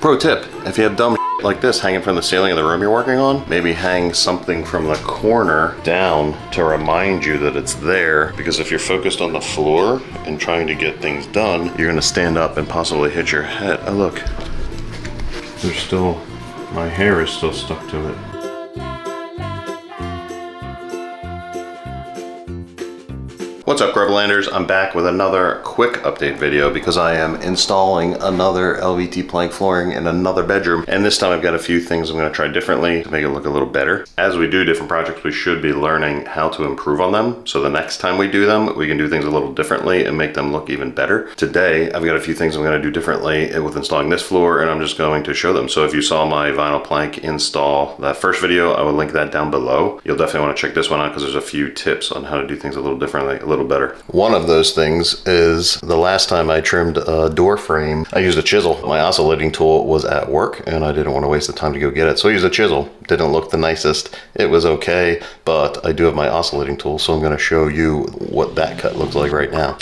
Pro tip, if you have dumb like this hanging from the ceiling of the room you're working on, maybe hang something from the corner down to remind you that it's there, because if you're focused on the floor and trying to get things done, you're gonna stand up and possibly hit your head. Oh look, there's still, my hair is still stuck to it. What's up, Grublanders? I'm back with another quick update video because I am installing another LVT plank flooring in another bedroom, and this time I've got a few things I'm going to try differently to make it look a little better. As we do different projects, we should be learning how to improve on them, so the next time we do them, we can do things a little differently and make them look even better. Today, I've got a few things I'm going to do differently with installing this floor, and I'm just going to show them. So if you saw my vinyl plank install, that first video, I will link that down below. You'll definitely want to check this one out because there's a few tips on how to do things a little differently, a little better. One of those things is the last time I trimmed a door frame, I used a chisel. My oscillating tool was at work and I didn't want to waste the time to go get it, so I used a chisel. Didn't look the nicest. It was okay, but I do have my oscillating tool, so I'm going to show you what that cut looks like right now.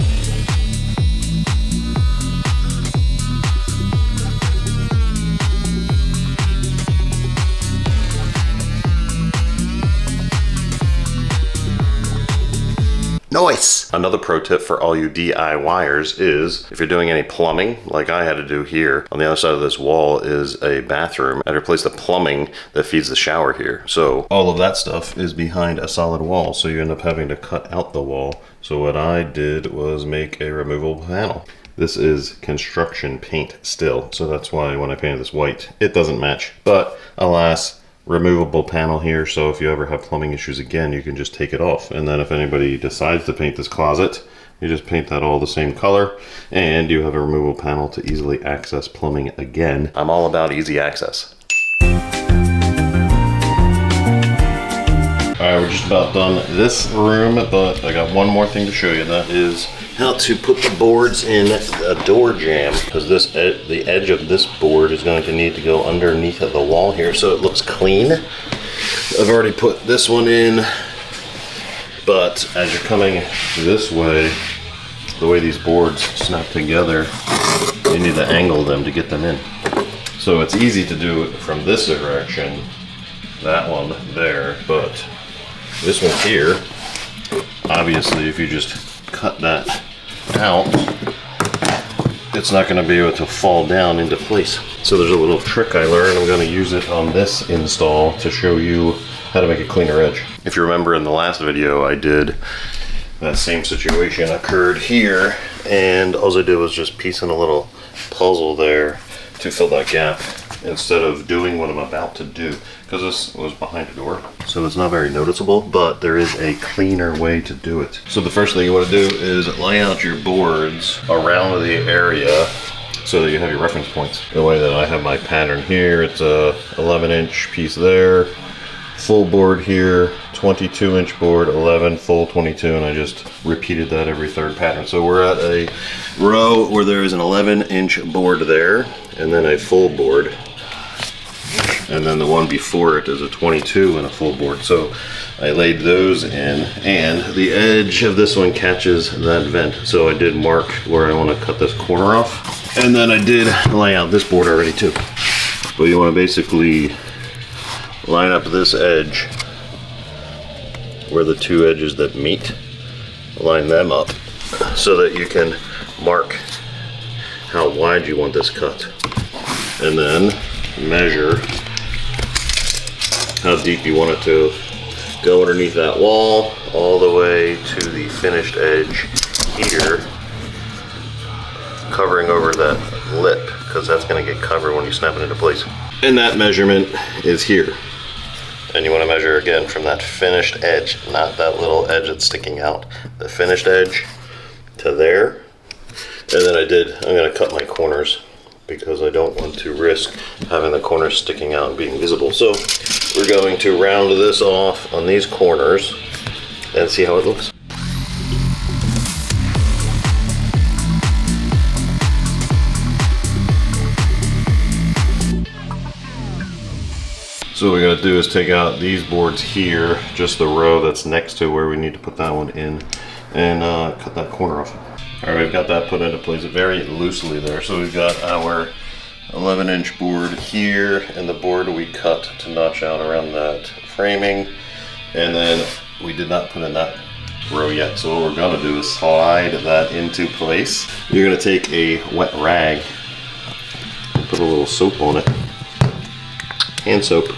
Nice! Another pro tip for all you DIYers is, if you're doing any plumbing, like I had to do here, on the other side of this wall is a bathroom. I replaced the plumbing that feeds the shower here. So all of that stuff is behind a solid wall, so you end up having to cut out the wall. So what I did was make a removable panel. This is construction paint still, so that's why when I painted this white, it doesn't match. But alas, removable panel here, so if you ever have plumbing issues again, you can just take it off. And then if anybody decides to paint this closet, you just paint that all the same color, and you have a removable panel to easily access plumbing again. I'm all about easy access. All right, we're just about done this room, but I got one more thing to show you. That is how to put the boards in a door jamb, because the edge of this board is going to need to go underneath of the wall here so it looks clean. I've already put this one in, but as you're coming this way, the way these boards snap together, you need to angle them to get them in. So it's easy to do it from this direction, that one there, but this one here, obviously if you just cut that out, it's not going to be able to fall down into place. So there's a little trick I learned. I'm going to use it on this install to show you how to make a cleaner edge. If you remember in the last video I did, that same situation occurred here, and all I did was just piece in a little puzzle there to fill that gap instead of doing what I'm about to do, because this was behind a door, so it's not very noticeable, but there is a cleaner way to do it. So the first thing you want to do is lay out your boards around the area so that you have your reference points. The way that I have my pattern here, it's a 11-inch piece there, full board here, 22-inch board, 11, full 22, and I just repeated that every third pattern. So we're at a row where there is an 11-inch board there, and then a full board. And then the one before it is a 22 and a full board. So I laid those in, and the edge of this one catches that vent. So I did mark where I want to cut this corner off. And then I did lay out this board already too. But you want to basically line up this edge where the two edges that meet, line them up so that you can mark how wide you want this cut. And then measure how deep you want it to go underneath that wall, all the way to the finished edge here, covering over that lip, because that's going to get covered when you snap it into place. And that measurement is here. And you want to measure again from that finished edge, not that little edge that's sticking out. The finished edge to there. And then I'm going to cut my corners because I don't want to risk having the corners sticking out and being visible. So we're going to round this off on these corners and see how it looks. So what we gotta do is take out these boards here, just the row that's next to where we need to put that one in, and cut that corner off. All right, we've got that put into place very loosely there. So we've got our 11-inch board here, and the board we cut to notch out around that framing. And then we did not put in that row yet, so what we're gonna do is slide that into place. You're gonna take a wet rag and put a little soap on it, hand soap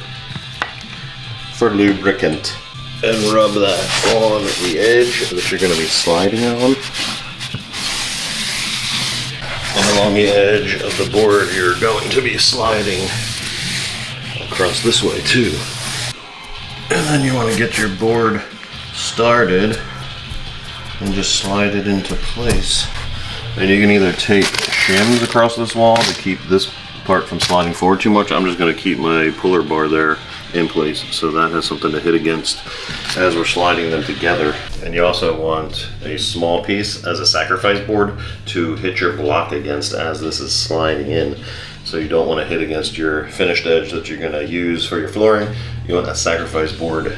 for lubricant, and rub that on the edge that you're gonna be sliding on. And along the edge of the board you're going to be sliding across this way too. And then you want to get your board started and just slide it into place. And you can either take shims across this wall to keep this part from sliding forward too much. I'm just going to keep my puller bar there in place so that has something to hit against as we're sliding them together. And you also want a small piece as a sacrifice board to hit your block against as this is sliding in. So you don't want to hit against your finished edge that you're going to use for your flooring. You want that sacrifice board.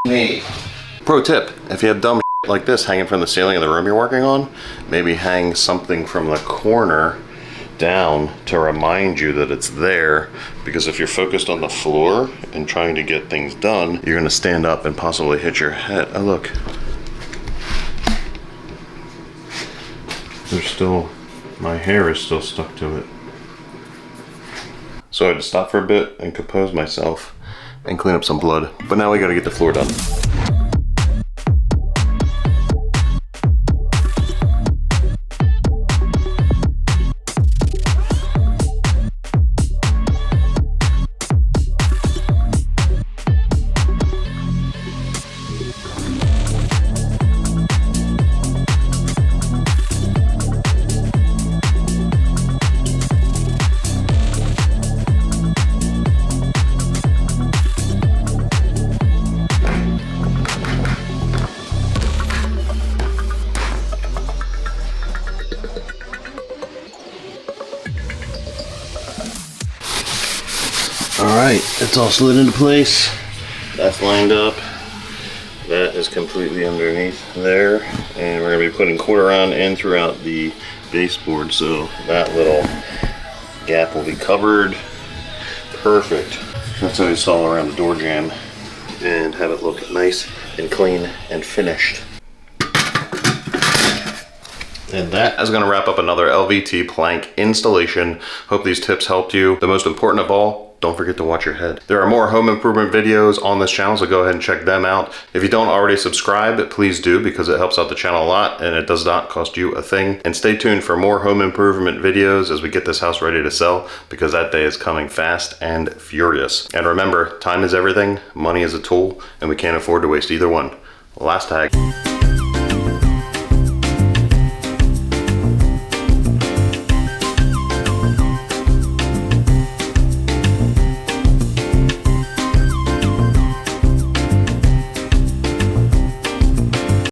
Me. Pro tip, if you have dumb like this hanging from the ceiling of the room you're working on, maybe hang something from the corner down to remind you that it's there, because if you're focused on the floor and trying to get things done, you're going to stand up and possibly hit your head. Oh look, there's still, my hair is still stuck to it. So I had to stop for a bit and compose myself and clean up some blood. But now we gotta get the floor done. Alright, it's all slid into place. That's lined up. That is completely underneath there. And we're going to be putting quarter round in throughout the baseboard, so that little gap will be covered. Perfect. That's how you saw around the door jamb and have it look nice and clean and finished. And that is going to wrap up another LVT plank installation. Hope these tips helped you. The most important of all, don't forget to watch your head. There are more home improvement videos on this channel, so go ahead and check them out. If you don't already subscribe, please do, because it helps out the channel a lot and it does not cost you a thing. And stay tuned for more home improvement videos as we get this house ready to sell, because that day is coming fast and furious. And remember, time is everything, money is a tool, and we can't afford to waste either one. Last tag.